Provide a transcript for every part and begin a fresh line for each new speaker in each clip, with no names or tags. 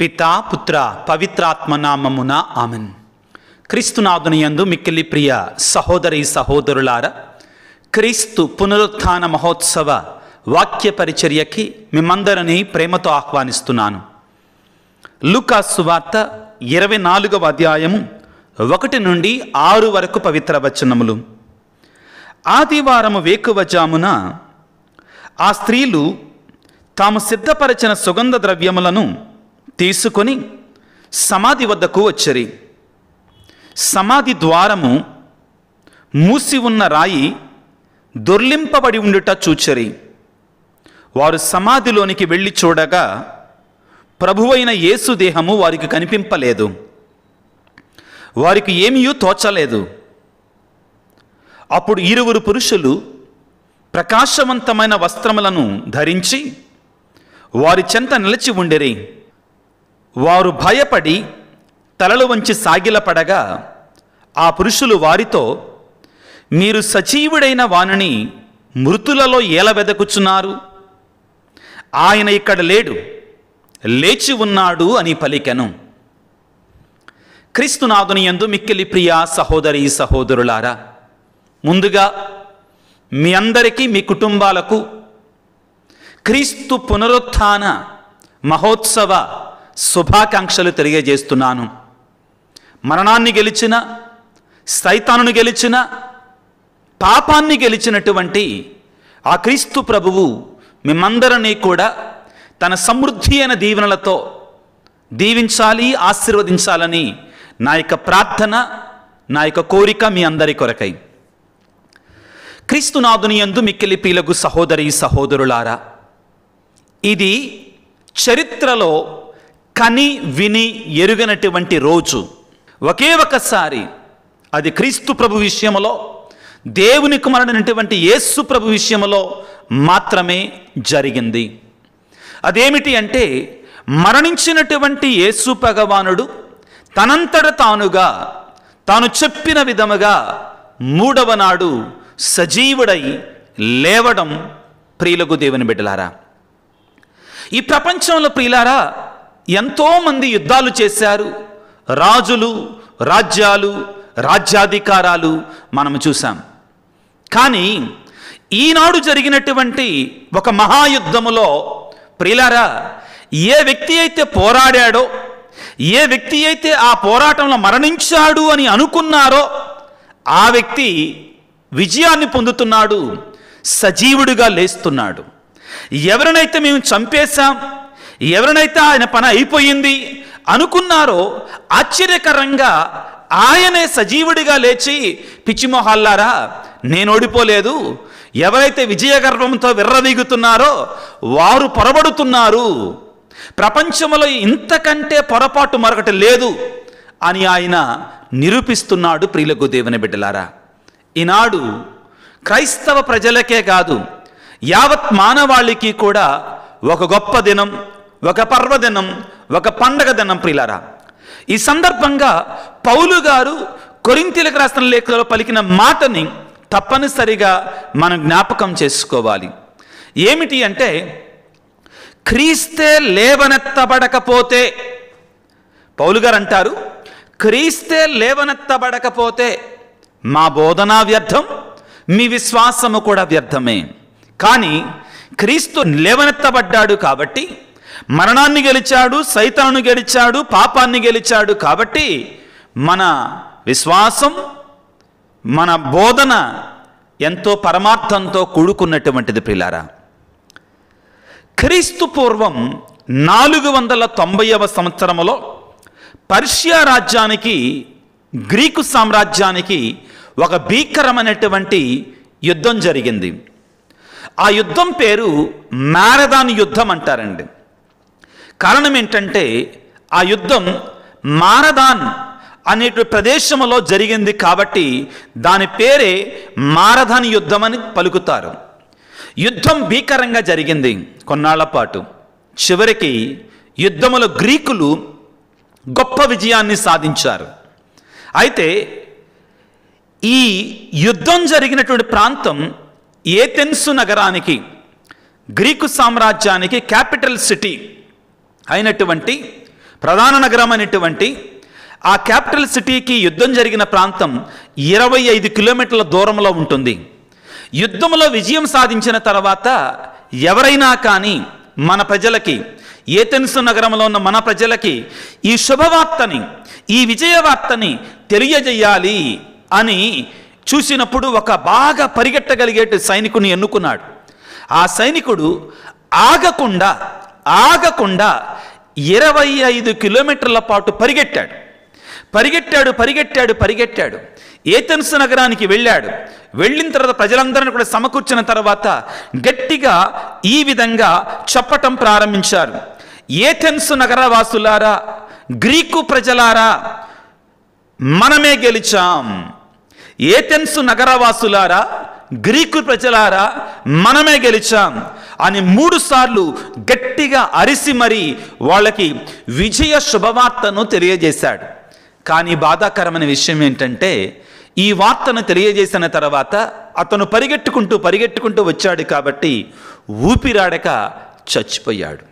పితా పుత్ర పవిత్రాత్మ నామమున ఆమెన్. క్రీస్తునాథుని యందు మిక్కిలి ప్రియ సహోదరి సహోదరులారా, క్రీస్తు పునరుత్థాన మహోత్సవ వాక్య పరిచర్యకి మిమ్మందరినీ ప్రేమతో ఆహ్వానిస్తున్నాను. లూకా సువార్త 24వ అధ్యాయము 1 నుండి 6 వరకు పవిత్ర వచనములు. ఆదివారము వేకువజామున ఆ స్త్రీలు తాము సిద్ధపరచిన సుగంధ ద్రవ్యములను తీసుకొని సమాధి వద్దకు వచ్చిరి. సమాధి ద్వారము మూసి ఉన్న రాయి దొర్లింపబడి ఉండుట చూచరి. వారు సమాధిలోనికి వెళ్ళి చూడగా ప్రభువైన యేసు దేహము వారికి కనిపింపలేదు. వారికి ఏమీ తోచలేదు. అప్పుడు 2 పురుషులు ప్రకాశవంతమైన వస్త్రములను ధరించి వారి చెంత నిలిచి ఉండిరి. వారు భయపడి తలలు వంచి సాగిలపడగా ఆ పురుషులు వారితో, మీరు సజీవుడైన వానిని మృతులలో ఎలా వెదకుచున్నారు? ఆయన ఇక్కడ లేడు, లేచి ఉన్నాడు అని పలికెను. క్రీస్తునాథుని యందు మిక్కిలి ప్రియ సహోదరి సహోదరులారా, ముందుగా మీ అందరికీ మీ కుటుంబాలకు క్రీస్తు పునరుత్థాన మహోత్సవ శుభాకాంక్షలు తెలియజేస్తున్నాను. మరణాన్ని గెలిచిన, సైతానును గెలిచిన, పాపాన్ని గెలిచినటువంటి ఆ క్రీస్తు ప్రభువు మిమ్మందరినీ కూడా తన సమృద్ధి అయిన దీవెనలతో దీవించాలి, ఆశీర్వదించాలని నా యొక్క ప్రార్థన, నా యొక్క కోరిక మీ అందరి కొరకై. క్రీస్తునాథుని యందు మిక్కిలి ప్రియులకు సహోదరి సహోదరులారా, ఇది చరిత్రలో కని విని ఎరుగనటువంటి రోజు. ఒకే ఒకసారి అది క్రీస్తు ప్రభు విషయంలో, దేవుని కుమారుడైనటువంటి యేసు ప్రభు విషయంలో మాత్రమే జరిగింది. అదేమిటి అంటే, మరణించినటువంటి యేసు భగవానుడు తనంతట తానుగా తాను చెప్పిన విధముగా 3వ నాడు సజీవుడై లేవడం. ప్రియులకు దేవుని బిడ్డలారా, ఈ ప్రపంచంలో ప్రియులారా ఎంతోమంది యుద్ధాలు చేశారు. రాజులు, రాజ్యాలు, రాజ్యాధికారాలు మనము చూసాం. కానీ ఈనాడు జరిగినటువంటి ఒక మహాయుద్ధములో ప్రియులారా, ఏ వ్యక్తి అయితే పోరాడాడో, ఏ వ్యక్తి అయితే ఆ పోరాటంలో మరణించాడు అని అనుకున్నారో ఆ వ్యక్తి విజయాన్ని పొందుతున్నాడు, సజీవుడిగా లేస్తున్నాడు. ఎవరినైతే మేము చంపేశాం, ఎవరినైతే ఆయన పని అయిపోయింది అనుకున్నారో ఆశ్చర్యకరంగా ఆయనే సజీవుడిగా లేచి, పిచ్చిమొహాల్లారా నేను ఓడిపోలేదు, ఎవరైతే విజయగర్వంతో విర్రవీగుతున్నారో వారు పొరబడుతున్నారు, ప్రపంచంలో ఇంతకంటే పొరపాటు మరొకటి లేదు అని ఆయన నిరూపిస్తున్నాడు. ప్రియులకు దేవుని బిడ్డలారా, ఈనాడు క్రైస్తవ ప్రజలకే కాదు, యావత్ మానవాళికి కూడా ఒక గొప్ప దినం, ఒక పర్వదినం, ఒక పండగ దినం ప్రియులారా. ఈ సందర్భంగా పౌలు గారు కొరింథీయులకు రాసిన లేఖలో పలికిన మాటని తప్పనిసరిగా మనం జ్ఞాపకం చేసుకోవాలి. ఏమిటి అంటే, క్రీస్తే లేవనెత్తబడకపోతే, పౌలు గారు అంటారు, క్రీస్తే లేవనెత్తబడకపోతే మా బోధన వ్యర్థం, మీ విశ్వాసము కూడా వ్యర్థమే. కానీ క్రీస్తు లేవనెత్తబడ్డాడు కాబట్టి, మరణాన్ని గెలిచాడు, సైతాను గెలిచాడు, పాపాన్ని గెలిచాడు కాబట్టి మన విశ్వాసం, మన బోధన ఎంతో పరమార్థంతో కూడుకున్నటువంటిది ప్రియులారా. క్రీస్తు పూర్వం 490వ సంవత్సరములో పర్షియా రాజ్యానికి, గ్రీకు సామ్రాజ్యానికి ఒక భీకరమైనటువంటి యుద్ధం జరిగింది. ఆ యుద్ధం పేరు మారథాన్ యుద్ధం అంటారండి. కారణం ఏంటంటే, ఆ యుద్ధం మారథాన్ అనే ప్రదేశంలో జరిగింది కాబట్టి దాని పేరే మారథాన్ యుద్ధం అని పలుకుతారు. యుద్ధం భీకరంగా జరిగింది కొన్నాళ్ల పాటు. చివరికి యుద్ధములో గ్రీకులు గొప్ప విజయాన్ని సాధించారు. అయితే ఈ యుద్ధం జరిగినటువంటి ప్రాంతం ఏథెన్సు నగరానికి, గ్రీకు సామ్రాజ్యానికి క్యాపిటల్ సిటీ అయినటువంటి ప్రధాన నగరం అనేటువంటి ఆ క్యాపిటల్ సిటీకి యుద్ధం జరిగిన ప్రాంతం 25 కిలోమీటర్ల దూరంలో ఉంటుంది. యుద్ధంలో విజయం సాధించిన తర్వాత ఎవరైనా కానీ మన ప్రజలకి, ఏథెన్స్ నగరంలో ఉన్న మన ప్రజలకి ఈ శుభవార్తని, ఈ విజయవార్తని తెలియజేయాలి అని చూసినప్పుడు ఒక బాగా పరిగెట్టగలిగేట సైనికుని ఎన్నుకున్నాడు. ఆ సైనికుడు ఆగకుండా 25 కిలోమీటర్ల పాటు పరిగెట్టాడు. ఏథెన్స్ నగరానికి వెళ్ళిన తర్వాత ప్రజలందరినీ కూడా సమకూర్చిన తర్వాత గట్టిగా ఈ విధంగా చెప్పటం ప్రారంభించారు. ఏథెన్స్ నగరవాసులారా, గ్రీకు ప్రజలారా, మనమే గెలిచాం. ఏథెన్స్ నగరవాసులారా, గ్రీకు ప్రజలారా, మనమే గెలిచాం అని 3 సార్లు గట్టిగా అరిసి మరీ వాళ్ళకి విజయ శుభవార్తను తెలియజేశాడు. కానీ బాధాకరమైన విషయం ఏంటంటే, ఈ వార్తను తెలియజేసిన తర్వాత అతను పరిగెట్టుకుంటూ వచ్చాడు కాబట్టి ఊపిరాడక చచ్చిపోయాడు.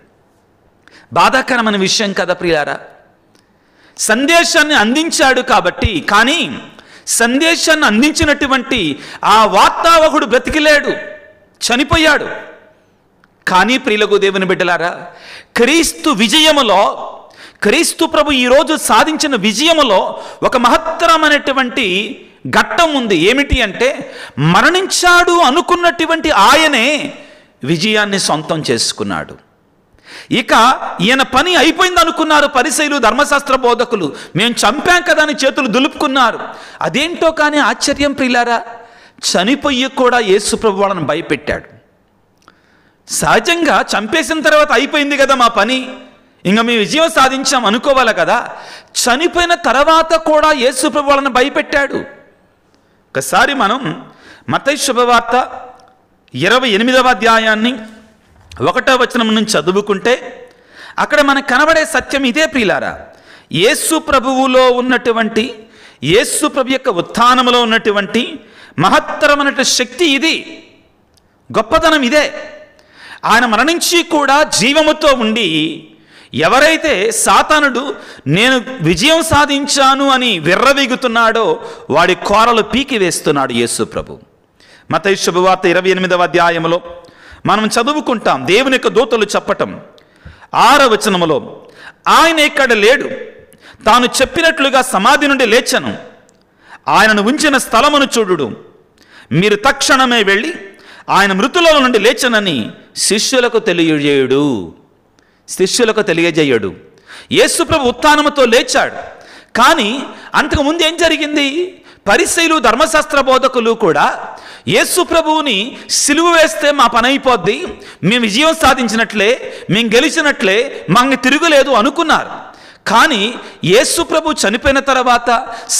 బాధాకరమైన విషయం కదా ప్రియారా. సందేశాన్ని అందించాడు కాబట్టి, కానీ సందేశాన్ని అందించినటువంటి ఆ వార్తావహుడు బ్రతికిలేడు, చనిపోయాడు. కానీ ప్రియులకు దేవుని బిడ్డలారా, క్రీస్తు విజయములో, క్రీస్తు ప్రభు ఈరోజు సాధించిన విజయములో ఒక మహత్తరమైనటువంటి ఘట్టం ఉంది. ఏమిటి అంటే, మరణించాడు అనుకున్నటువంటి ఆయనే విజయాన్ని సొంతం చేసుకున్నాడు. ఇక ఈయన పని అయిపోయింది అనుకున్నారు పరిసయ్యులు, ధర్మశాస్త్ర బోధకులు. మేము చంపాం కదా అని చేతులు దులుపుకున్నారు. అదేంటో కానీ ఆశ్చర్యం ప్రియులారా, చనిపోయి కూడా యేసు ప్రభు వాళ్ళని భయపెట్టాడు. సహజంగా చంపేసిన తర్వాత అయిపోయింది కదా మా పని, ఇంకా మేము విజయం సాధించాం అనుకోవాలి కదా. చనిపోయిన తర్వాత కూడా యేసు ప్రభు వాళ్ళని భయపెట్టాడు. ఒకసారి మనం మత్తయి శుభవార్త 28వ అధ్యాయాన్ని 1వ వచనం నుంచి చదువుకుంటే అక్కడ మనకు కనబడే సత్యం ఇదే ప్రియులారా. యేసు ప్రభువులో ఉన్నటువంటి, యేసు ప్రభు యొక్క ఉత్థానములో ఉన్నటువంటి మహత్తరమైన శక్తి ఇది, గొప్పతనం ఇదే. ఆయన మరణించి కూడా జీవముతో ఉండి, ఎవరైతే సాతానుడు నేను విజయం సాధించాను అని విర్రవీగుతున్నాడో వాడి కోరలు పీకి వేస్తున్నాడు యేసు ప్రభు. మత్తయి శుభవార్త 28వ అధ్యాయంలో మనం చదువుకుంటాం. దేవుని యొక్క దూతలు చెప్పటం 6వ వచనములో, ఆయన ఇక్కడ లేడు, తాను చెప్పినట్లుగా సమాధి నుండి లేచను, ఆయనను ఉంచిన స్థలమును చూడుడు, మీరు తక్షణమే వెళ్ళి ఆయన మృతుల నుండి లేచనని శిష్యులకు తెలియజేయడు. యేసు ప్రభు ఉత్థానముతో లేచాడు. కానీ అంతకుముందు ఏం జరిగింది? పరిసయ్యులు, ధర్మశాస్త్ర బోధకులు కూడా యేసు ప్రభువుని సిలువ వేస్తే మా పని అయిపోద్ది, మేము విజయం సాధించినట్లే, మేము గెలిచినట్లే, మాకు తిరుగులేదు అనుకున్నారు. కానీ యేసు ప్రభు చనిపోయిన తర్వాత,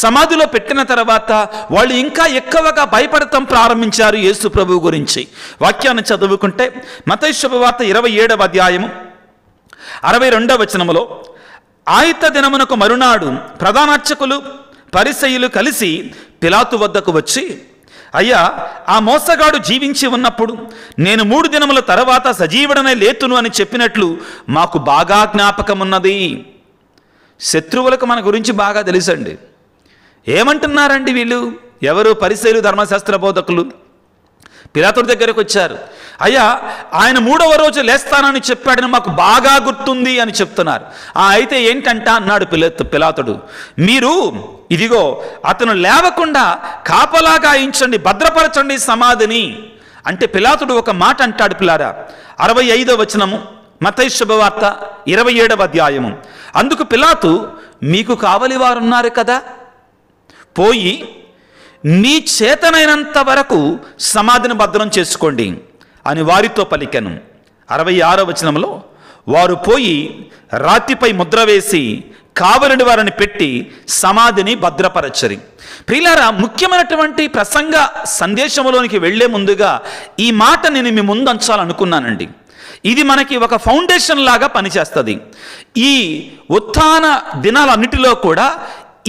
సమాధిలో పెట్టిన తర్వాత వాళ్ళు ఇంకా ఎక్కువగా భయపడటం ప్రారంభించారు యేసు ప్రభు గురించి. వాక్యాన్ని చదువుకుంటే మత్తయి శుభవార్త 27వ అధ్యాయము 62వ వచనములో, ఆయిత దినమునకు మరునాడు ప్రధానార్చకులు, పరిసయ్యులు కలిసి పిలాతు వద్దకు వచ్చి, అయ్యా, ఆ మోసగాడు జీవించి ఉన్నప్పుడు నేను 3 దినముల తర్వాత సజీవుడనే లేతును అని చెప్పినట్లు మాకు బాగా జ్ఞాపకం ఉన్నది. శత్రువులకు మన గురించి బాగా తెలుసండి. ఏమంటున్నారండి వీళ్ళు? ఎవరు? పరిసయ్యులు, ధర్మశాస్త్ర బోధకులు పిలాతుడి దగ్గరకు వచ్చారు. అయ్యా, ఆయన 3వ రోజు లేస్తానని చెప్పాడని మాకు బాగా గుర్తుంది అని చెప్తున్నారు. అయితే ఏంటంట అన్నాడు పిలాతుడు, మీరు ఇదిగో అతను లేవకుండా కాపలా గాయించండి, భద్రపరచండి సమాధిని అంటే పిలాతుడు ఒక మాట అంటాడు పిల్లారా. 65వ వచనము మత్తయి శుభవార్త 27వ అధ్యాయము. అందుకు పిలాతు, మీకు కావలి వారున్నారు కదా, పోయి మీ చేతనైనంత వరకు సమాధిని భద్రం చేసుకోండి అని వారితో పలికెను. 66వ వచనంలో, వారు పోయి రాతిపై ముద్ర వేసి కావలిని వారిని పెట్టి సమాధిని భద్రపరచరి. ప్రియులారా, ముఖ్యమైనటువంటి ప్రసంగ సందేశంలోనికి వెళ్లే ముందుగా ఈ మాట నేను మీ ముందు ఉంచాలనుకున్నానండి. ఇది మనకి ఒక ఫౌండేషన్ లాగా పనిచేస్తుంది. ఈ ఉత్థాన దినాలన్నిటిలో కూడా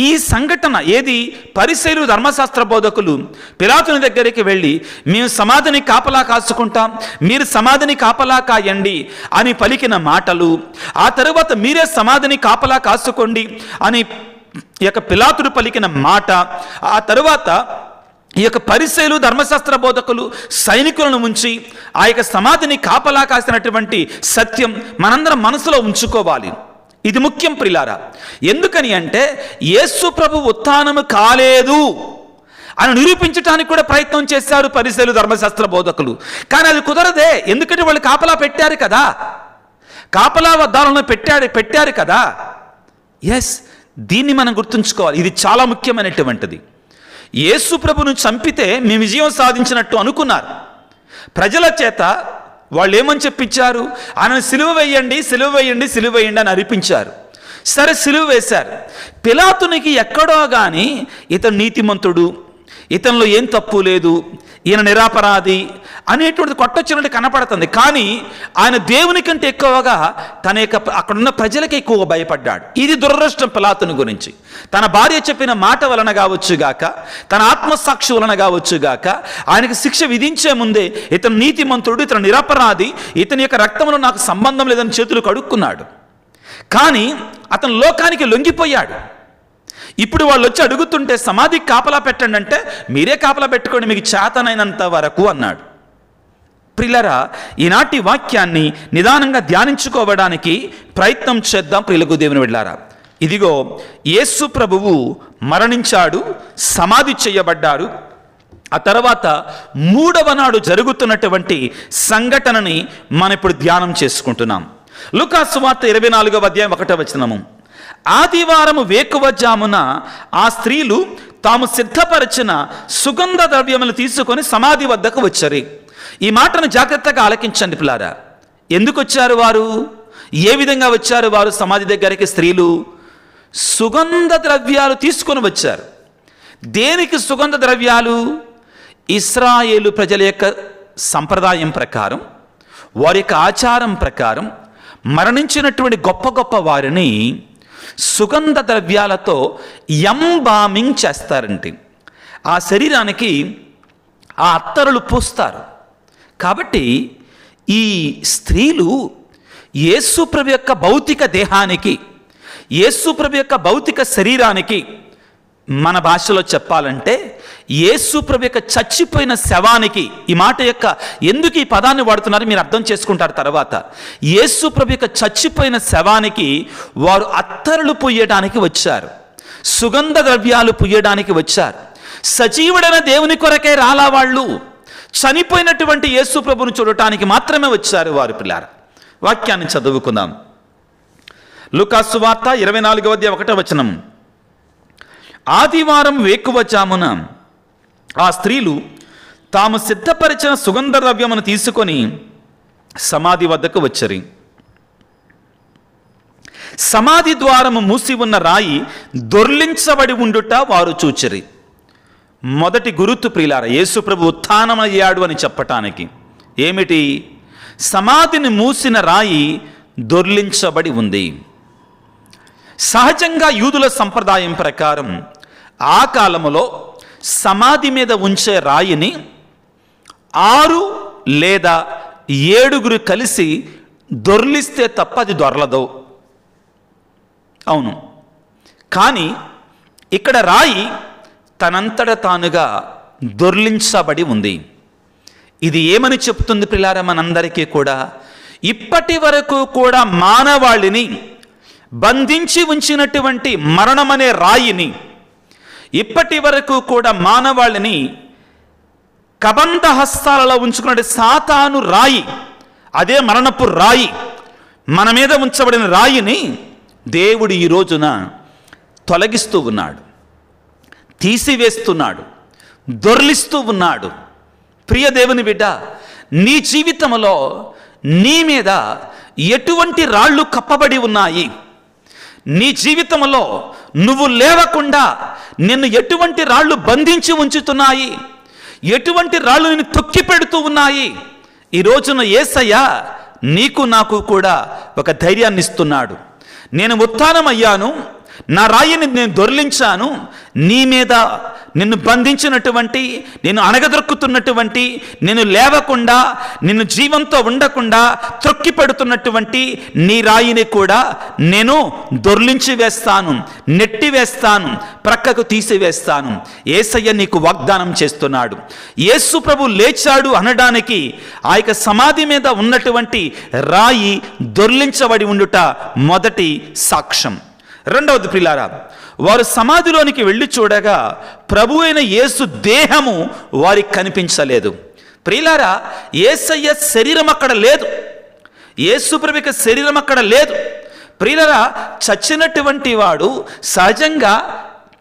ఈ సంఘటన ఏది? పరిసయ్యులు ధర్మశాస్త్ర బోధకులు పిలాతుని దగ్గరికి వెళ్ళి, మేము సమాధిని కాపలా కాసుకుంటాం, మీరు సమాధిని కాపలా కాయండి అని పలికిన మాటలు, ఆ తరువాత మీరే సమాధిని కాపలా కాసుకోండి అని ఈ యొక్క పిలాతుడు పలికిన మాట, ఆ తరువాత ఈ యొక్క పరిసయ్యులు ధర్మశాస్త్ర బోధకులు సైనికులను ఉంచి ఆ యొక్క సమాధిని కాపలా కాసినటువంటి సత్యం మనందరం మనసులో ఉంచుకోవాలి. ఇది ముఖ్యం ప్రియులారా. ఎందుకని అంటే యేసు ప్రభు ఉత్థానము కాలేదు అని నిరూపించడానికి కూడా ప్రయత్నం చేశారు పరిసయ్యులు ధర్మశాస్త్ర బోధకులు. కానీ అది కుదరదే. ఎందుకంటే వాళ్ళు కాపలా పెట్టారు కదా, కాపలా వద్దాలను పెట్టారు కదా. ఎస్, దీన్ని మనం గుర్తుంచుకోవాలి. ఇది చాలా ముఖ్యమైనటువంటిది. యేసు ప్రభును చంపితే మేము విజయం సాధించినట్టు అనుకున్నారు ప్రజల చేత. వాళ్ళు ఏమని చెప్పించారు? ఆయనను సిలువ వేయండి, సిలువ వేయండి, సిలువ వేయండి అని అరిపించారు. సరే, సిలువ వేశారు. పిలాతునికి ఎక్కడో కానీ ఇతను నీతిమంతుడు, ఇతనిలో ఏం తప్పు లేదు, ఈయన నిరాపరాధి అనేటువంటిది కొట్టొచ్చినట్టు కనపడుతుంది. కానీ ఆయన దేవుని కంటే ఎక్కువగా తన యొక్క అక్కడున్న ప్రజలకి ఎక్కువ భయపడ్డాడు. ఇది దురదృష్టం పిలాతుని గురించి. తన భార్య చెప్పిన మాట వలన కావచ్చుగాక, తన ఆత్మసాక్షి వలన కావచ్చుగాక, ఆయనకి శిక్ష విధించే ముందే ఇతను నీతిమంతుడు, ఇతను నిరపరాధి, ఇతని యొక్క రక్తంలో నాకు సంబంధం లేదని చేతులు కడుక్కున్నాడు. కానీ అతను లోకానికి లొంగిపోయాడు. ఇప్పుడు వాళ్ళు వచ్చి అడుగుతుంటే సమాధికి కాపలా పెట్టండి అంటే, మీరే కాపలా పెట్టుకోండి మీకు చేతనైనంత వరకు అన్నాడు. ప్రియులారా, ఈనాటి వాక్యాన్ని నిదానంగా ధ్యానించుకోవడానికి ప్రయత్నం చేద్దాం. ప్రియులకు దేవుని బిడ్డలారా, ఇదిగో యేసు ప్రభువు మరణించాడు, సమాధి చేయబడ్డారు. ఆ తర్వాత మూడవ నాడు జరుగుతున్నటువంటి సంఘటనని మనం ఇప్పుడు ధ్యానం చేసుకుంటున్నాం. లూకా సువార్త 24వ అధ్యాయం 1వ వచనము. ఆదివారము వేకువజామున ఆ స్త్రీలు తాము సిద్ధపరిచిన సుగంధ ద్రవ్యములు తీసుకొని సమాధి వద్దకు వచ్చారు. ఈ మాటను జాగ్రత్తగా ఆలకించండి పిల్లారా. ఎందుకు వచ్చారు వారు? ఏ విధంగా వచ్చారు వారు సమాధి దగ్గరికి? స్త్రీలు సుగంధ ద్రవ్యాలు తీసుకొని వచ్చారు. దేనికి సుగంధ ద్రవ్యాలు? ఇశ్రాయేలు ప్రజల యొక్క సంప్రదాయం ప్రకారం, వారి యొక్క ఆచారం ప్రకారం మరణించినటువంటి గొప్ప గొప్ప వారిని సుగంధ ద్రవ్యాలతో ఎంబామింగ్ చేస్తారంటే, ఆ శరీరానికి ఆ అత్తరులు పూస్తారు. కాబట్టి ఈ స్త్రీలు యేసుప్రభు యొక్క భౌతిక దేహానికి, యేసుప్రభు యొక్క భౌతిక శరీరానికి, మన భాషలో చెప్పాలంటే యేసుప్రభు యొక్క చచ్చిపోయిన శవానికి, ఈ మాట యొక్క ఎందుకు ఈ పదాన్ని వాడుతున్నారు మీరు అర్థం చేసుకుంటారు తర్వాత. యేసుప్రభు యొక్క చచ్చిపోయిన శవానికి వారు అత్తరులు పుయ్యడానికి వచ్చారు, సుగంధ ద్రవ్యాలు పుయ్యడానికి వచ్చారు. సజీవుడైన దేవుని కొరకే రాలా వాళ్ళు, చనిపోయినటువంటి యేసు ప్రభువును చూడటానికి మాత్రమే వచ్చారు వారు. పిల్లారా, వాక్యాన్ని చదువుకుందాం. లూకా సువార్త 24వ అధ్యాయం 1వ వచనం. ఆదివారం వేకువజామున ఆ స్త్రీలు తాము సిద్ధపరిచిన సుగంధ ద్రవ్యమును తీసుకొని సమాధి వద్దకు వచ్చరి. సమాధి ద్వారము మూసి ఉన్న రాయి దొర్లించబడి ఉండుట వారు చూచిరి. మొదటి గురుతు ప్రియులారా, యేసు ప్రభు ఉత్థానమయ్యాడు అని చెప్పటానికి ఏమిటి? సమాధిని మూసిన రాయి దొర్లించబడి ఉంది. సహజంగా యూదుల సంప్రదాయం ప్రకారం ఆ కాలములో సమాధి మీద ఉంచే రాయిని 6 లేదా 7 కలిసి దొర్లిస్తే తప్ప అది దొరలదు. అవును, కానీ ఇక్కడ రాయి తనంతట తానుగా దొర్లించబడి ఉంది. ఇది ఏమని చెప్తుంది ప్రియులారా మనందరికీ కూడా? ఇప్పటి వరకు కూడా మానవాళిని బంధించి ఉంచినటువంటి మరణమనే రాయిని, ఇప్పటి వరకు కూడా మానవాళిని కబంధ హస్తాలలో ఉంచుకున్న సాతాను రాయి, అదే మరణపు రాయి, మన మీద ఉంచబడిన రాయిని దేవుడు ఈ రోజున తొలగిస్తూ ఉన్నాడు, తీసివేస్తున్నాడు, దొర్లిస్తూ ఉన్నాడు. ప్రియ దేవుని బిడ్డ, నీ జీవితంలో నీ మీద ఎటువంటి రాళ్ళు కప్పబడి ఉన్నాయి? నీ జీవితంలో నువ్వు లేవకుండా నిన్ను ఎటువంటి రాళ్ళు బంధించి ఉంచుతున్నాయి? ఎటువంటి రాళ్ళు నిన్ను తొక్కి పెడుతూ ఉన్నాయి? ఈ రోజున యేసయ్య నీకు నాకు కూడా ఒక ధైర్యాన్ని ఇస్తున్నాడు. నేను ఉత్థానమయ్యాను, నా రాయిని నేను దొర్లించాను, నీ మీద నిన్ను బంధించినటువంటి, నేను అణగదొక్కుతున్నటువంటి, నేను లేవకుండా, నిన్ను జీవంతో ఉండకుండా త్రొక్కి పెడుతున్నటువంటి నీ రాయిని కూడా నేను దొర్లించి వేస్తాను, నెట్టి వేస్తాను, ప్రక్కకు తీసివేస్తాను. యేసయ్య నీకు వాగ్దానం చేస్తున్నాడు. యేసు ప్రభు లేచాడు అనడానికి ఆ యొక్క సమాధి మీద ఉన్నటువంటి రాయి దొర్లించబడి ఉండుట మొదటి సాక్ష్యం. రెండవది ప్రియులారా, వారు సమాధిలోనికి వెళ్ళి చూడగా ప్రభు అయిన యేసు దేహము వారికి కనిపించలేదు. ప్రియులారా, యేసయ్య శరీరం అక్కడ లేదు, యేసు ప్రభు యొక్క శరీరం అక్కడ లేదు. ప్రియులారా, చచ్చినటువంటి వాడు సహజంగా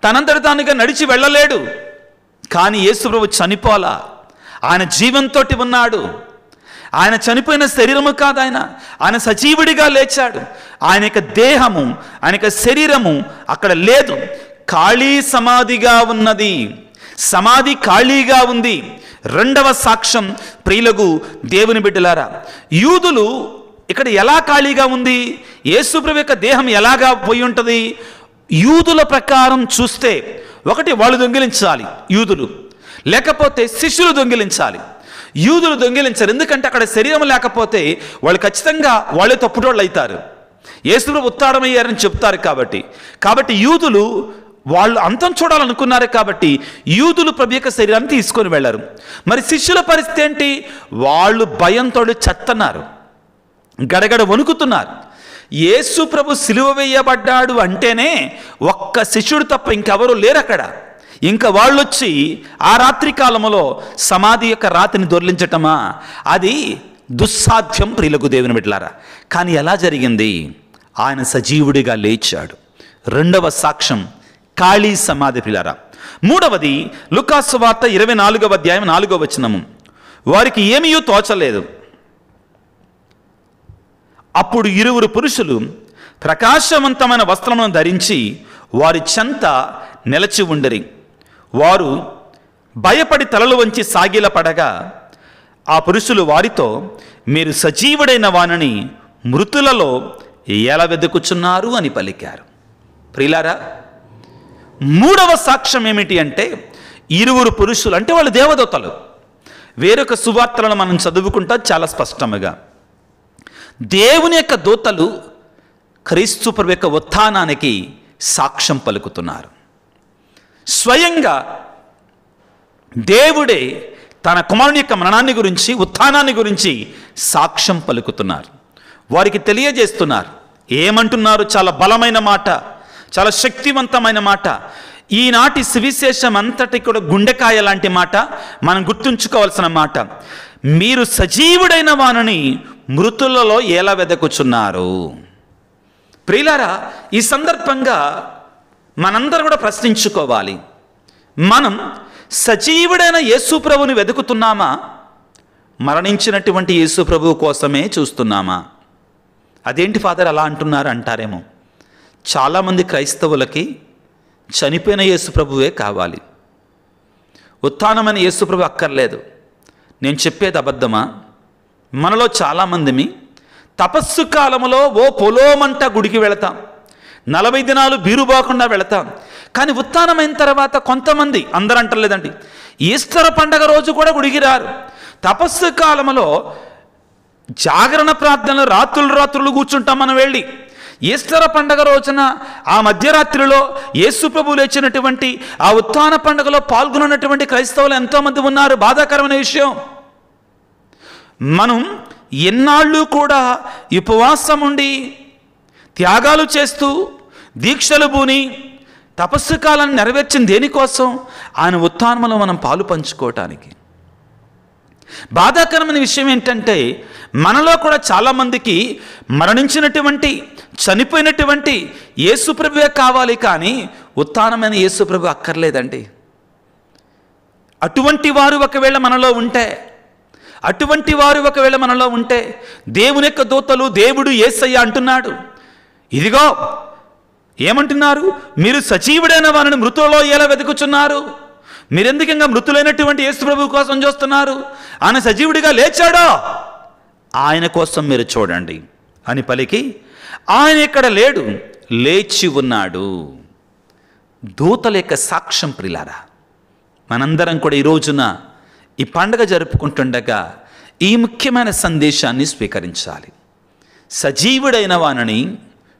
తనంతట తానుగా నడిచి వెళ్ళలేడు. కానీ యేసు ప్రభు చనిపోలా, ఆయన జీవంతో ఉన్నాడు. ఆయన చనిపోయిన శరీరము కాదు, ఆయన సజీవుడిగా లేచాడు. ఆయన యొక్క దేహము, ఆయన యొక్క శరీరము అక్కడ లేదు, ఖాళీ సమాధిగా ఉన్నది. సమాధి ఖాళీగా ఉంది. రెండవ సాక్ష్యం ప్రియులకు దేవుని బిడ్డలారా, యూదులు ఇక్కడ ఎలా ఖాళీగా ఉంది? యేసు ప్రభు యొక్క దేహం ఎలాగా పోయి ఉంటుంది? యూదుల ప్రకారం చూస్తే ఒకటి వాళ్ళు దొంగిలించాలి యూదులు, లేకపోతే శిష్యులు దొంగిలించాలి. యూదులు దొంగిలించారు, ఎందుకంటే అక్కడ శరీరం లేకపోతే వాళ్ళు ఖచ్చితంగా వాళ్ళే తప్పుటోళ్ళు అవుతారు. యేసు ప్రభు ఉత్థానమయ్యారని చెప్తారు. కాబట్టి యూదులు వాళ్ళు అంతం చూడాలనుకున్నారు. కాబట్టి యూదులు ప్రభు యొక్క శరీరాన్ని తీసుకొని వెళ్ళారు. మరి శిష్యుల పరిస్థితి ఏంటి? వాళ్ళు భయంతో చత్తన్నారు, గడగడ వణుకుతున్నారు. యేసు ప్రభు సిలువ వేయబడ్డాడు అంటేనే ఒక్క శిష్యుడు తప్ప ఇంకెవరూ లేరు అక్కడ. ఇంకా వాళ్ళు వచ్చి ఆ రాత్రి కాలంలో సమాధి యొక్క రాతిని దొర్లించటమా? అది దుస్సాధ్యం ప్రియులకు దేవుని బిడ్డలారా. కానీ ఎలా జరిగింది? ఆయన సజీవుడిగా లేచాడు. రెండవ సాక్ష్యం ఖాళీ సమాధి ప్రియులారా. మూడవది లూకాసు వార్త 24వ అధ్యాయం 4వ వచనము. వారికి ఏమీ తోచలేదు. అప్పుడు ఇరువురు పురుషులు ప్రకాశవంతమైన వస్త్రములను ధరించి వారి చెంత నిలచి ఉండిరి. వారు భయపడి తలలు వంచి సాగిలపడగా ఆ పురుషులు వారితో, మీరు సజీవుడైన వానిని మృతులలో ఎలా వెతుకుచున్నారు అని పలికారు. ప్రియులారా, మూడవ సాక్ష్యం ఏమిటి అంటే, ఇరువురు పురుషులు అంటే వాళ్ళు దేవదూతలు. వేరొక సువార్తలను మనం చదువుకుంటాం చాలా స్పష్టంగా. దేవుని యొక్క దూతలు క్రీస్తు ప్రభు యొక్క ఉత్థానానికి సాక్ష్యం పలుకుతున్నారు. స్వయంగా దేవుడే తన కుమారుని యొక్క మరణాన్ని గురించి, ఉత్థానాన్ని గురించి సాక్ష్యం పలుకుతున్నారు. వారికి తెలియజేస్తున్నారు. ఏమంటున్నారు? చాలా బలమైన మాట, చాలా శక్తివంతమైన మాట. ఈనాటి సువిశేషం అంతటి కూడా గుండెకాయ లాంటి మాట, మనం గుర్తుంచుకోవాల్సిన మాట. మీరు సజీవుడైన వానిని మృతులలో ఎలా వెదకుచున్నారు? ప్రియులారా, ఈ సందర్భంగా మనందరూ కూడా ప్రశ్నించుకోవాలి. మనం సజీవుడైన యేసు ప్రభువుని వెతుకుతున్నామా? మరణించినటువంటి యేసు ప్రభువు కోసమే చూస్తున్నామా? అదేంటి ఫాదర్ అలా అంటున్నారు అంటారేమో. చాలామంది క్రైస్తవులకి చనిపోయిన యేసు ప్రభువే కావాలి, ఉత్థానమైన యేసు ప్రభు అక్కర్లేదు. నేను చెప్పేది అబద్ధమా? మనలో చాలామందిమి తపస్సు కాలంలో ఓ పొలోమంట గుడికి వెళతాం, 40 దినాలు బీరుబాకుండా వెళతాం. కానీ ఉత్థానమైన తర్వాత కొంతమంది, అందరూ అంటలేదండి, ఈస్టర్ పండగ రోజు కూడా గుడికి రారు. తపస్సు కాలంలో జాగరణ ప్రార్థనలు రాత్రులు కూర్చుంటాం మనం వెళ్ళి. ఈస్టర్ పండగ రోజున ఆ మధ్యరాత్రిలో యేసు ప్రభు లేచినటువంటి ఆ ఉత్థాన పండుగలో పాల్గొన్నటువంటి క్రైస్తవులు ఎంతోమంది ఉన్నారు. బాధాకరమైన విషయం. మనం ఎన్నాళ్ళు కూడా ఉపవాసం ఉండి త్యాగాలు చేస్తూ దీక్షలు పూని తపస్సు కాలాన్ని నెరవేర్చింది దేనికోసం? ఆయన ఉత్థానంలో మనం పాలు పంచుకోవటానికి. బాధాకరమైన విషయం ఏంటంటే, మనలో కూడా చాలామందికి మరణించినటువంటి, చనిపోయినటువంటి యేసు ప్రభువే కావాలి, కానీ ఉత్థానమైన యేసు ప్రభు అక్కర్లేదండి. అటువంటి వారు ఒకవేళ మనలో ఉంటే దేవుని యొక్క దూతలు, దేవుడు యేసయ్య అంటున్నాడు, ఇదిగో ఏమంటున్నారు? మీరు సజీవుడైన వారిని మృతులలో ఎలా వెతుకుచున్నారు? మీరెందుకంగా మృతులైనటువంటి యేసు ప్రభు కోసం చూస్తున్నారు? ఆయన సజీవుడిగా లేచాడో ఆయన కోసం మీరు చూడండి అని పలికి, ఆయన ఇక్కడ లేడు, లేచి ఉన్నాడు. దూతల యొక్క సాక్ష్యం ప్రియులారా. మనందరం కూడా ఈ రోజున ఈ పండుగ జరుపుకుంటుండగా ఈ ముఖ్యమైన సందేశాన్ని స్వీకరించాలి. సజీవుడైన వానిని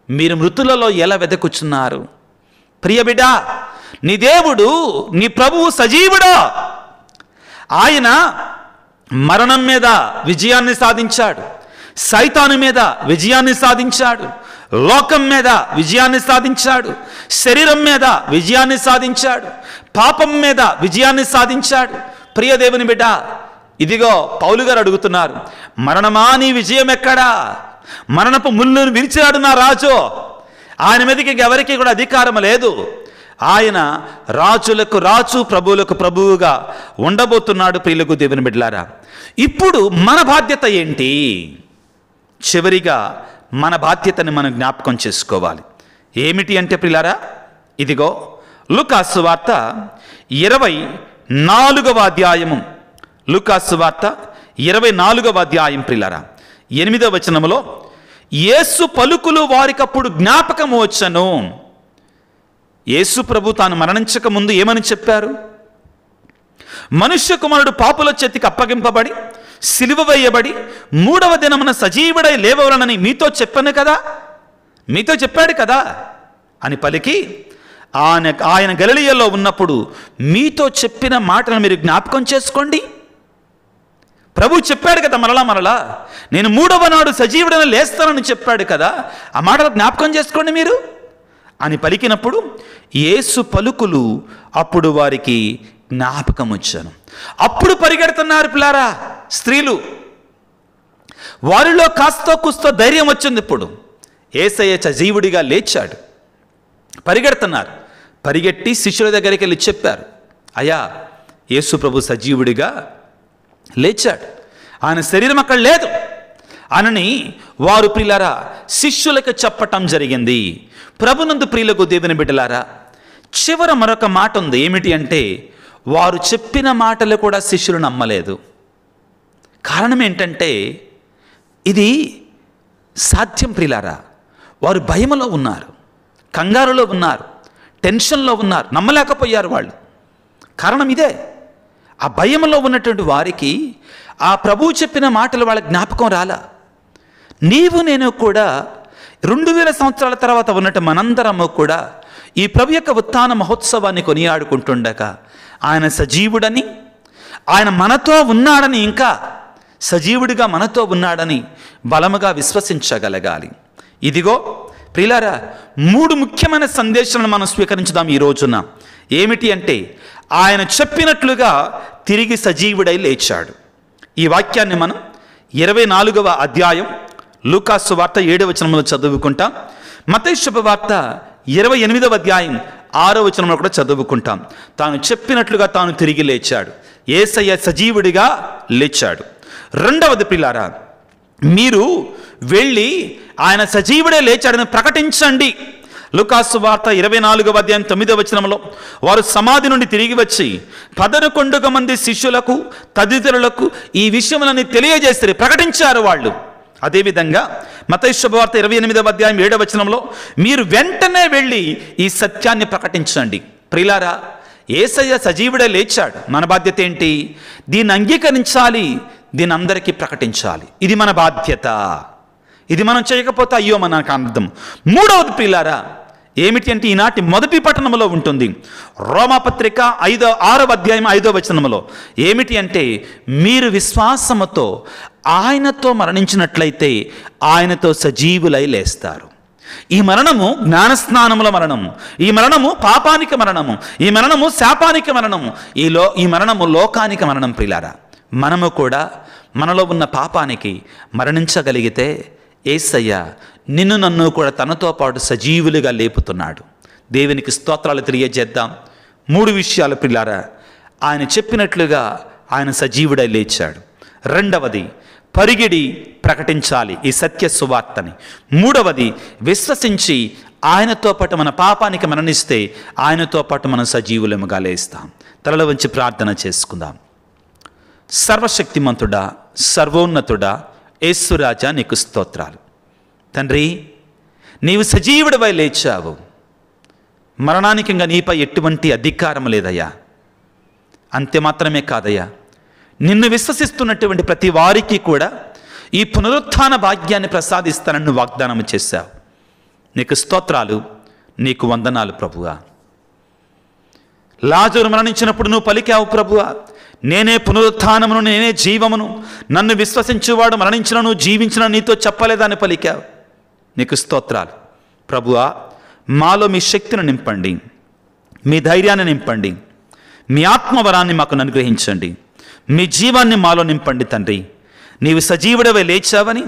మీరు మృతులలో ఎలా వెదకుచున్నారు? ప్రియ బిడ్డా, నీ దేవుడు నీ ప్రభువు సజీవుడా. ఆయన మరణం మీద విజయాన్ని సాధించాడు, సైతాను మీద విజయాన్ని సాధించాడు, లోకం మీద విజయాన్ని సాధించాడు, శరీరం మీద విజయాన్ని సాధించాడు, పాపం మీద విజయాన్ని సాధించాడు. ప్రియ దేవుని బిడ్డ, ఇదిగో పౌలు గారు అడుగుతున్నారు, మరణమా నీ విజయం ఎక్కడా? మరణపు ముళ్ళును విరిచాడు నా రాజు. ఆయన మీదకి ఎవరికి కూడా అధికారం లేదు. ఆయన రాజులకు రాజు, ప్రభువులకు ప్రభువుగా ఉండబోతున్నాడు. ప్రియులకు దేవుని బిడ్డలారా, ఇప్పుడు మన బాధ్యత ఏంటి? చివరిగా మన బాధ్యతని మనం జ్ఞాపకం చేసుకోవాలి. ఏమిటి అంటే ప్రియులారా, ఇదిగో లూకాసు వార్త 24వ అధ్యాయము, లూకాసు వార్త 24వ అధ్యాయం ప్రియులారా 8వ వచనములో, యేసు పలుకులు వారికప్పుడు జ్ఞాపకము వచ్చెను. యేసు ప్రభు తాను మరణించక ముందు ఏమని చెప్పారు? మనుష్య కుమారుడు పాపుల చేతికి అప్పగింపబడి సిలువ వేయబడి 3వ దినమున సజీవుడై లేవవలనని మీతో చెప్పాను కదా, మీతో చెప్పాడు కదా అని పలికి, ఆయన గలిలయలో ఉన్నప్పుడు మీతో చెప్పిన మాటలను మీరు జ్ఞాపకం చేసుకోండి. ప్రభు చెప్పాడు కదా మరలా, నేను 3వ నాడు సజీవుడని లేస్తానని చెప్పాడు కదా, ఆ మాటలు జ్ఞాపకం చేసుకోండి మీరు అని పలికినప్పుడు యేసు పలుకులు అప్పుడు వారికి జ్ఞాపకం వచ్చాను. అప్పుడు పరిగెడుతున్నారు పిల్లారా స్త్రీలు. వారిలో కాస్తో కూస్తో ధైర్యం వచ్చింది. ఇప్పుడు యేసయ్య సజీవుడిగా లేచాడు. పరిగెడుతున్నారు. పరిగెట్టి శిష్యుల దగ్గరికి వెళ్ళి చెప్పారు, అయ్యా యేసు ప్రభు సజీవుడిగా లేచాడు, ఆయన శరీరం అక్కడ లేదు అనని వారు ప్రియులారా శిష్యులకు చెప్పటం జరిగింది. ప్రభునందు ప్రియులకు దేవుని బిడ్డలారా, చివర మరొక మాట ఉంది. ఏమిటి అంటే, వారు చెప్పిన మాటలు కూడా శిష్యులు నమ్మలేదు. కారణం ఏంటంటే, ఇది సాధ్యం ప్రియులారా. వారు భయములో ఉన్నారు, కంగారులో ఉన్నారు, టెన్షన్లో ఉన్నారు, నమ్మలేకపోయారు వాళ్ళు. కారణం ఇదే. ఆ భయంలో ఉన్నటువంటి వారికి ఆ ప్రభువు చెప్పిన మాటలు వాళ్ళ జ్ఞాపకం రాలా. నీవు నేను కూడా 2000 సంవత్సరాల తర్వాత ఉన్నట్టు మనందరము కూడా ఈ ప్రభు యొక్క ఉత్థాన మహోత్సవాన్ని కొనియాడుకుంటుండగా ఆయన సజీవుడని, ఆయన మనతో ఉన్నాడని, ఇంకా సజీవుడిగా మనతో ఉన్నాడని బలముగా విశ్వసించగలగాలి. ఇదిగో ప్రియులారా, 3 ముఖ్యమైన సందేశాలను మనం స్వీకరించుదాం ఈ రోజున. ఏమిటి అంటే, ఆయన చెప్పినట్లుగా తిరిగి సజీవుడై లేచాడు. ఈ వాక్యాన్ని మనం 24వ అధ్యాయం లూకాసు వార్త 7వ వచనంలో చదువుకుంటాం. మత్తయి శుభవార్త 28వ అధ్యాయం 6వ వచనంలో కూడా చదువుకుంటాం. తాను చెప్పినట్లుగా తాను తిరిగి లేచాడు. యేసయ్య సజీవుడిగా లేచాడు. రెండవది ప్రియులారా, మీరు వెళ్ళి ఆయన సజీవుడే లేచాడని ప్రకటించండి. లూకాసు వార్త 24వ అధ్యాయం 9వ వచనంలో, వారు సమాధి నుండి తిరిగి వచ్చి 11 మంది శిష్యులకు తదితరులకు ఈ విషయములని తెలియజేస్తారు, ప్రకటించారు వాళ్ళు. అదేవిధంగా మత్తయి శుభవార్త 28వ అధ్యాయం 7వ వచనంలో, మీరు వెంటనే వెళ్ళి ఈ సత్యాన్ని ప్రకటించండి. ప్రియులారా, యేసయ్య సజీవుడే లేచాడు. మన బాధ్యత ఏంటి? దీన్ని అంగీకరించాలి, దీన్ని అందరికీ ప్రకటించాలి. ఇది మన బాధ్యత. ఇది మనం చేయకపోతే అయ్యో మనకు అర్థం. మూడవది ప్రియులారా ఏమిటి అంటే, ఈనాటి మొదటి పట్టణంలో ఉంటుంది. రోమాపత్రిక 6వ అధ్యాయం 5వ వచనంలో ఏమిటి అంటే, మీరు విశ్వాసముతో ఆయనతో మరణించినట్లయితే ఆయనతో సజీవులై లేస్తారు. ఈ మరణము జ్ఞానస్నానముల మరణము, ఈ మరణము పాపానికి మరణము, ఈ మరణము శాపానికి మరణము, ఈ మరణము లోకానికి మరణం. ప్రియులారా, మనము కూడా మనలో ఉన్న పాపానికి మరణించగలిగితే యేసయ్య నిన్ను నన్ను కూడా తనతో పాటు సజీవులుగా లేపుతున్నాడు. దేవునికి స్తోత్రాలు తెలియజేద్దాం. 3 విషయాలు ప్రియులారా. ఆయన చెప్పినట్లుగా ఆయన సజీవుడై లేచాడు. రెండవది, పరిగిడి ప్రకటించాలి ఈ సత్య సువార్తని. మూడవది, విశ్వసించి ఆయనతో పాటు మన పాపానికి మరణిస్తే ఆయనతో పాటు మనం సజీవులముగా లేస్తాం. తలలో వంచి ప్రార్థన చేసుకుందాం. సర్వశక్తిమంతుడా, సర్వోన్నతుడా, యేసురాజా, నీకు స్తోత్రాలు తండ్రి. నీవు సజీవుడివై లేచావు. మరణానికి ఇంకా నీపై ఎటువంటి అధికారం లేదయ్యా. అంతే మాత్రమే కాదయ్యా, నిన్ను విశ్వసిస్తున్నటువంటి ప్రతి వారికి కూడా ఈ పునరుత్థాన భాగ్యాన్ని ప్రసాదిస్తానని నువ్వు వాగ్దానం చేశావు. నీకు స్తోత్రాలు, నీకు వందనాలు ప్రభువా. లాజరు మరణించినప్పుడు నువ్వు పలికావు ప్రభువా, నేనే పునరుత్థానమును, నేనే జీవమును, నన్ను విశ్వసించువాడు మరణించినను జీవించిన నీతో చెప్పలేదని పలికావు. నీకు స్తోత్రాలు ప్రభువా. మాలో మీ శక్తిని నింపండి, మీ ధైర్యాన్ని నింపండి, మీ ఆత్మవరాన్ని మాకు అనుగ్రహించండి, మీ జీవాన్ని మాలో నింపండి తండ్రి. నీవు సజీవుడవై లేచావని,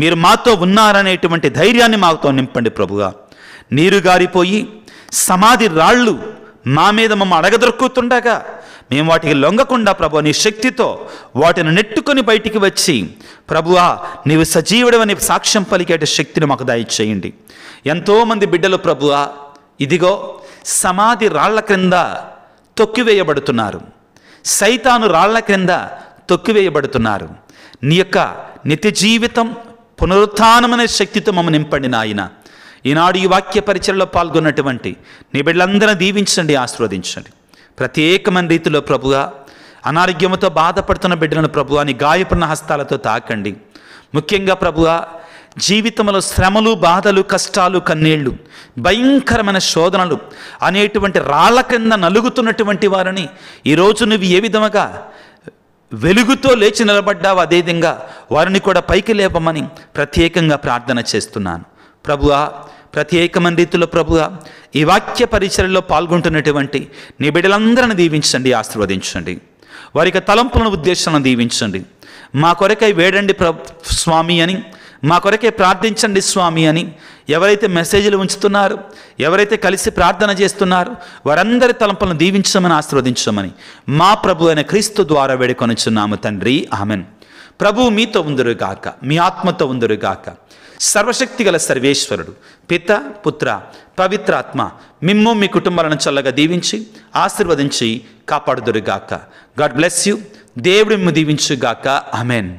మీరు మాతో ఉన్నారనేటువంటి ధైర్యాన్ని మాతో నింపండి ప్రభువా. నీరు గారిపోయి సమాధి రాళ్ళు మా మీద మమ్మ అడగదొరుకుతుండగా మేము వాటికి లొంగకుండా ప్రభు నీ శక్తితో వాటిని నెట్టుకొని బయటికి వచ్చి ప్రభువా నీవు సజీవుడవని సాక్ష్యం పలికేట శక్తిని మాకు దయచేయండి. ఎంతోమంది బిడ్డలు ప్రభువా ఇదిగో సమాధి రాళ్ల క్రింద తొక్కివేయబడుతున్నారు, సైతాను రాళ్ల క్రింద తొక్కివేయబడుతున్నారు. నీ యొక్క నిత్య జీవితం పునరుత్థానమనే శక్తితో మమ్మల్ని నింపండి నాయన. ఈనాడు ఈ వాక్య పరిచయలో పాల్గొన్నటువంటి నీ బిడ్డలందరినీ దీవించండి, ఆశీర్వదించండి. ప్రత్యేకమైన రీతిలో ప్రభువా అనారోగ్యంతో బాధపడుతున్న బిడ్డలను ప్రభువా నీ గాయపడిన హస్తాలతో తాకండి. ముఖ్యంగా ప్రభువా జీవితంలో శ్రమలు, బాధలు, కష్టాలు, కన్నీళ్లు, భయంకరమైన శోధనలు అనేటువంటి రాళ్ల కింద నలుగుతున్నటువంటి వారిని ఈరోజు నువ్వు ఏ విధముగా వెలుగుతో లేచి నిలబడ్డావు అదే విధంగా వారిని కూడా పైకి లేపమని ప్రత్యేకంగా ప్రార్థన చేస్తున్నాను. ప్రభువా ప్రత్యేకమైన రీతిలో ప్రభువా ఈ వాక్య పరిచర్యలో పాల్గొంటున్నటువంటి నీ బిడ్డలందరిని దీవించండి, ఆశీర్వదించండి. వారికి తలంపులను, ఉద్దేశాలను దీవించండి. మా కొరకై వేడండి స్వామి అని, మా కొరకే ప్రార్థించండి స్వామి అని ఎవరైతే మెసేజ్లు ఉంచుతున్నారో, ఎవరైతే కలిసి ప్రార్థన చేస్తున్నారో వారందరి తలంపులను దీవించమని, ఆశీర్వదించమని మా ప్రభు అయిన క్రీస్తు ద్వారా వేడుకొనుచున్నాము తండ్రి, ఆమెన్. ప్రభువు మీతో ఉందురుగాక, మీ ఆత్మతో ఉందురుగాక. సర్వశక్తి గల సర్వేశ్వరుడు పిత, పుత్ర, పవిత్రాత్మ మిమ్ము మీ కుటుంబాలను చల్లగా దీవించి ఆశీర్వదించి కాపాడుదురుగాక. God bless you. దేవుడు మిమ్ము దీవించుగాక. ఆమెన్.